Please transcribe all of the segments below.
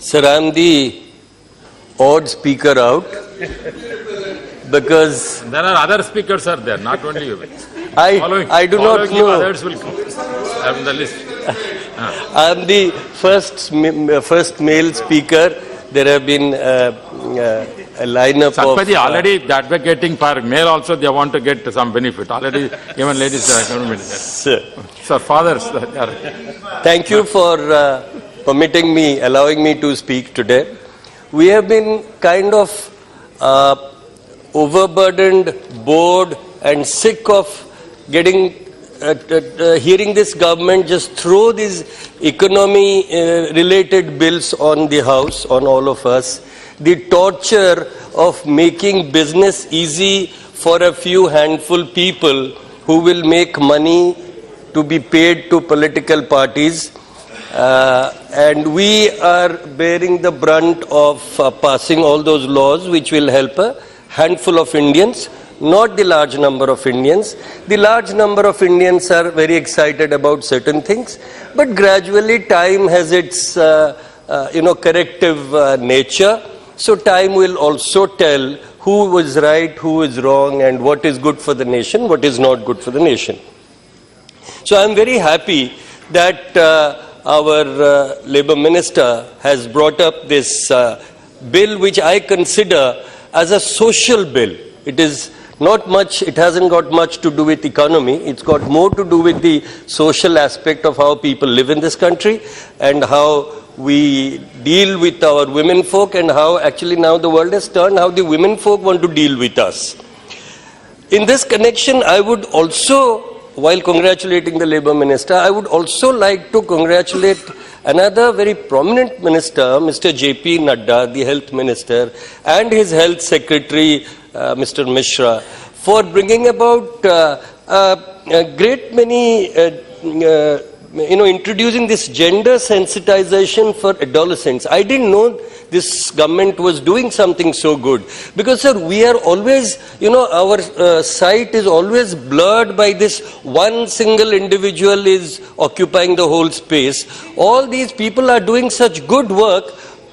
Sir, I'm the odd speaker out because there are other speakers are there, not only you. I do not know. Others will come on the list. I'm the first male speaker. There have been a lineup Satpathy of... already advocating for male also, they want to get some benefit. Already, even ladies are coming. So fathers. Thank you for allowing me to speak today. We have been kind of overburdened, bored and sick of hearing this government just throw these economy-related bills on the House, on all of us. The torture of making business easy for a few handful people who will make money to be paid to political parties. And we are bearing the brunt of passing all those laws which will help a handful of Indians, not the large number of Indians. The large number of Indians are very excited about certain things, but gradually time has its corrective nature. So time will also tell who was right, who is wrong, and what is good for the nation, what is not good for the nation. So I am very happy that our Labour Minister has brought up this bill, which I consider as a social bill. It is not much, it hasn't got much to do with economy. It's got more to do with the social aspect of how people live in this country and how we deal with our women folk, and how actually now the world has turned, how the women folk want to deal with us. In this connection, I would also, while congratulating the Labour Minister, I would also like to congratulate another very prominent minister, Mr. J.P. Nadda, the Health Minister, and his Health Secretary, Mr. Mishra, for bringing about a great many, introducing this gender sensitization for adolescents. I didn't know this government was doing something so good. Because, sir, we are always, our sight is always blurred by this one single individual is occupying the whole space. All these people are doing such good work.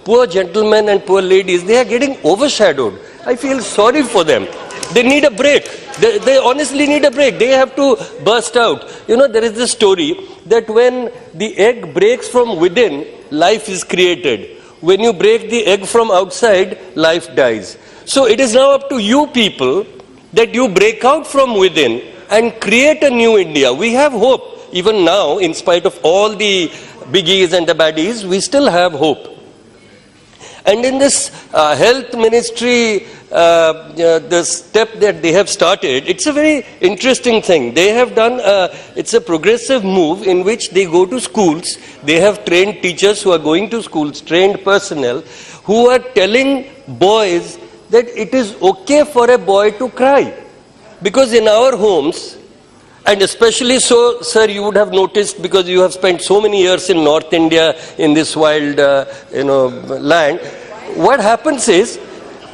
Poor gentlemen and poor ladies, they are getting overshadowed. I feel sorry for them. They need a break. They honestly need a break. They have to burst out. There is this story that when the egg breaks from within, life is created. When you break the egg from outside, life dies. So it is now up to you people that you break out from within and create a new India. We have hope. Even now, in spite of all the biggies and the baddies, we still have hope. And in this health ministry, the step that they have started, it's a very interesting thing. They have done, it's a progressive move in which they go to schools. They have trained teachers who are going to schools, trained personnel, who are telling boys that it is okay for a boy to cry. Because in our homes, and especially so, sir, you would have noticed, because you have spent so many years in North India, in this wild, land. What happens is,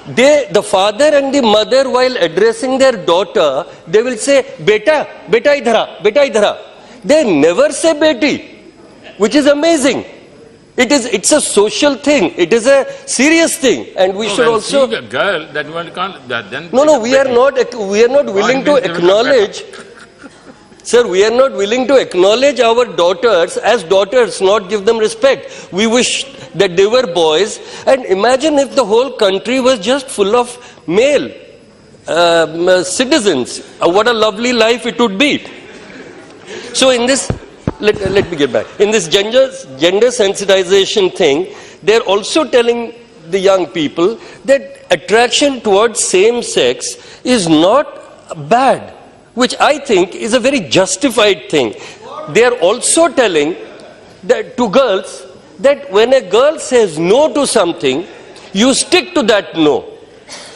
the father and the mother, while addressing their daughter, they will say, "Beta, beta idhara, beta idhara." They never say "beti," which is amazing. It's a social thing. It is a serious thing, and we should also. Seeing a girl, that one can't. Then No, we are not willing to acknowledge. Sir, we are not willing to acknowledge our daughters as daughters, not give them respect. We wish that they were boys. And imagine if the whole country was just full of male citizens. What a lovely life it would be. So in this, let me get back. In this gender sensitization thing, they're also telling the young people that attraction towards same sex is not bad, which I think is a very justified thing. They are also telling that to girls that when a girl says no to something, you stick to that no.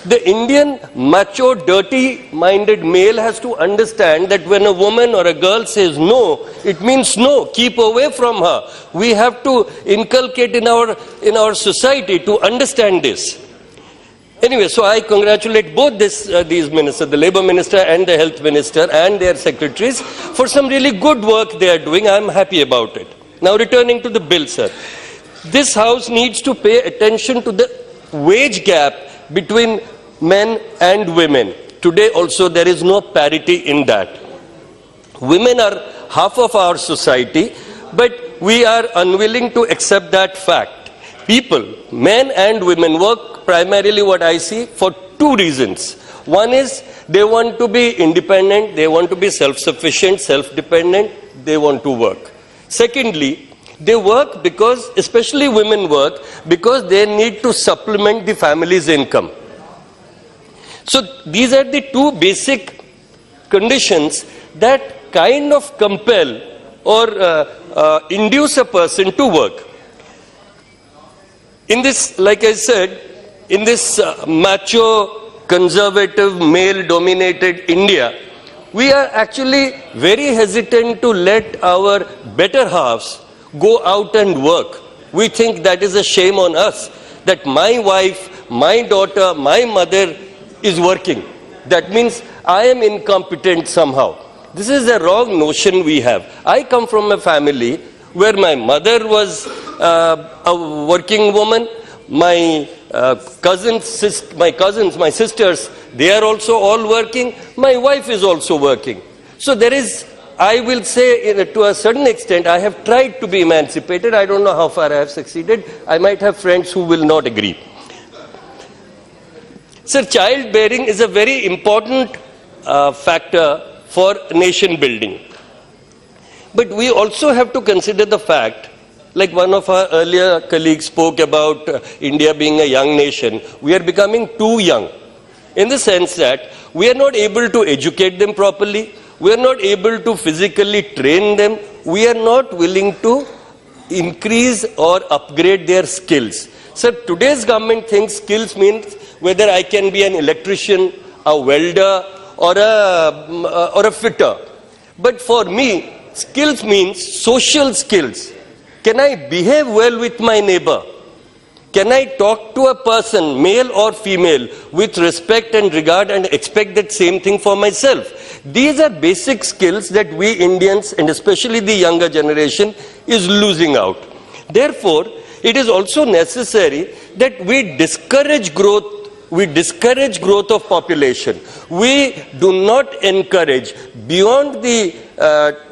The Indian macho, dirty-minded male has to understand that when a woman or a girl says no, it means no. Keep away from her. We have to inculcate in our society to understand this. Anyway, so I congratulate both these ministers, the Labour Minister and the Health Minister and their secretaries, for some really good work they are doing. I am happy about it. Now returning to the bill, sir. This House needs to pay attention to the wage gap between men and women. Today also there is no parity in that. Women are half of our society, but we are unwilling to accept that fact. People, men and women, work primarily, what I see, for two reasons. One is they want to be independent, they want to be self-sufficient, self-dependent, they want to work. Secondly, they work because, especially women work, because they need to supplement the family's income. So these are the two basic conditions that kind of compel or induce a person to work. In this, like I said, in this macho, conservative, male-dominated India, we are actually very hesitant to let our better halves go out and work. We think that is a shame on us, that my wife, my daughter, my mother is working. That means I am incompetent somehow. This is a wrong notion we have. I come from a family where my mother was a working woman, my cousins, my sisters, they are also all working. My wife is also working. So there is, I will say, to a certain extent, I have tried to be emancipated. I don't know how far I have succeeded. I might have friends who will not agree. Sir, childbearing is a very important factor for nation building. But we also have to consider the fact, like one of our earlier colleagues spoke about India being a young nation, we are becoming too young, in the sense that we are not able to educate them properly, we are not able to physically train them, we are not willing to increase or upgrade their skills. So today's government thinks skills means whether I can be an electrician, a welder, or a fitter. But for me, skills means social skills. Can I behave well with my neighbor? Can I talk to a person, male or female, with respect and regard and expect that same thing for myself? These are basic skills that we Indians, and especially the younger generation, is losing out. Therefore, it is also necessary that we discourage growth. We discourage growth of population. We do not encourage beyond the,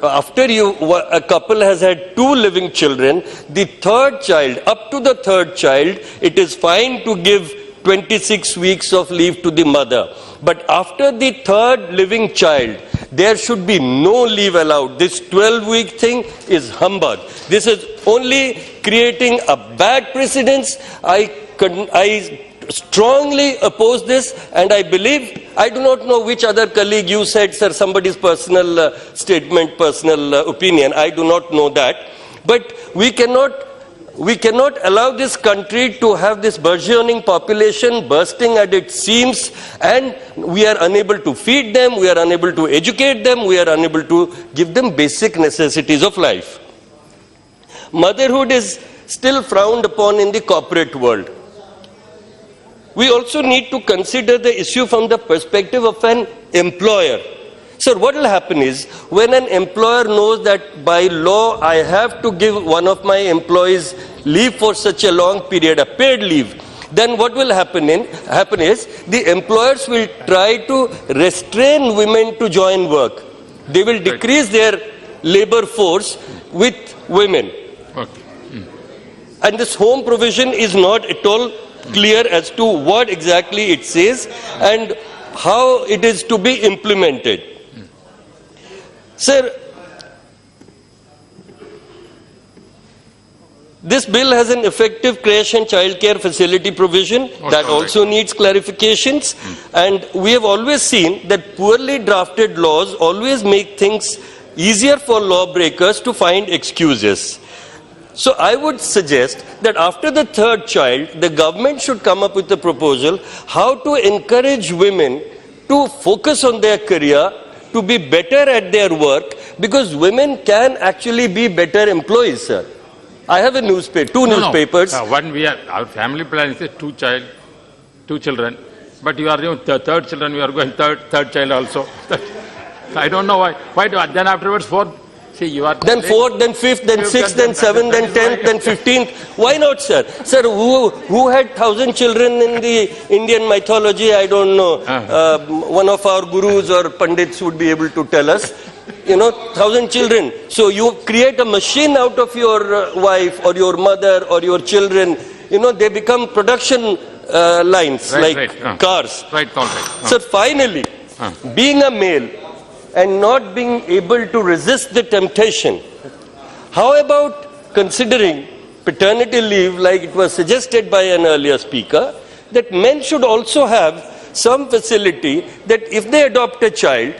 after a couple has had 2 living children, the third child, up to the third child, it is fine to give 26 weeks of leave to the mother. But after the third living child, there should be no leave allowed. This 12-week thing is humbug. This is only creating a bad precedence. I strongly oppose this, and I believe, I do not know which other colleague you said, sir, somebody's personal statement, personal opinion, I do not know that, but we cannot allow this country to have this burgeoning population bursting at its seams, and we are unable to feed them, we are unable to educate them, we are unable to give them basic necessities of life. Motherhood is still frowned upon in the corporate world. We also need to consider the issue from the perspective of an employer. So what will happen is, when an employer knows that by law I have to give one of my employees leave for such a long period, a paid leave, then what will happen is the employers will try to restrain women to join work. They will decrease their labor force with women. Okay. And this home provision is not at all clear as to what exactly it says and how it is to be implemented. Sir, this bill has an effective creche and childcare facility provision that also needs clarifications, and we have always seen that poorly drafted laws always make things easier for lawbreakers to find excuses. So I would suggest that after the third child, the government should come up with a proposal how to encourage women to focus on their career, to be better at their work, because women can actually be better employees, sir. I have a newspaper, two newspapers. One we are, our family plan is 2 children, but you are doing third children, you are going third child also. I don't know why. Why do, then afterwards 4th See, you are... Then 4th, then 5th, then 6th, then 7th, then 10th, then 15th. Why not, sir? Sir, who had 1,000 children in the Indian mythology? I don't know. One of our gurus or pandits would be able to tell us. 1,000 children. So you create a machine out of your wife or your mother or your children. They become production lines, cars. Right. So finally, being a male and not being able to resist the temptation, how about considering paternity leave, like it was suggested by an earlier speaker, that men should also have some facility that if they adopt a child,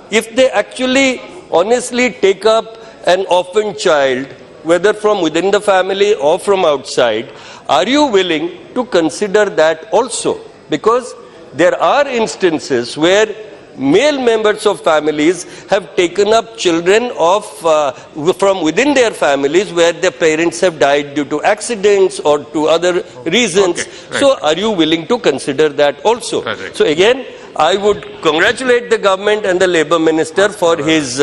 if they actually honestly take up an orphan child, whether from within the family or from outside, are you willing to consider that also? Because there are instances where male members of families have taken up children from within their families where their parents have died due to accidents or to other reasons. Okay, So are you willing to consider that also? Right. So again, I would congratulate the government and the Labour Minister for his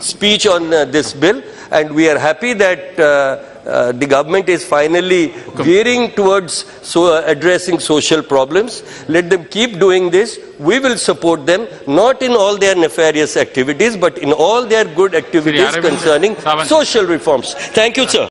speech on this bill, and we are happy that the government is finally gearing towards addressing social problems. Let them keep doing this. We will support them, not in all their nefarious activities, but in all their good activities concerning social reforms. Thank you, sir.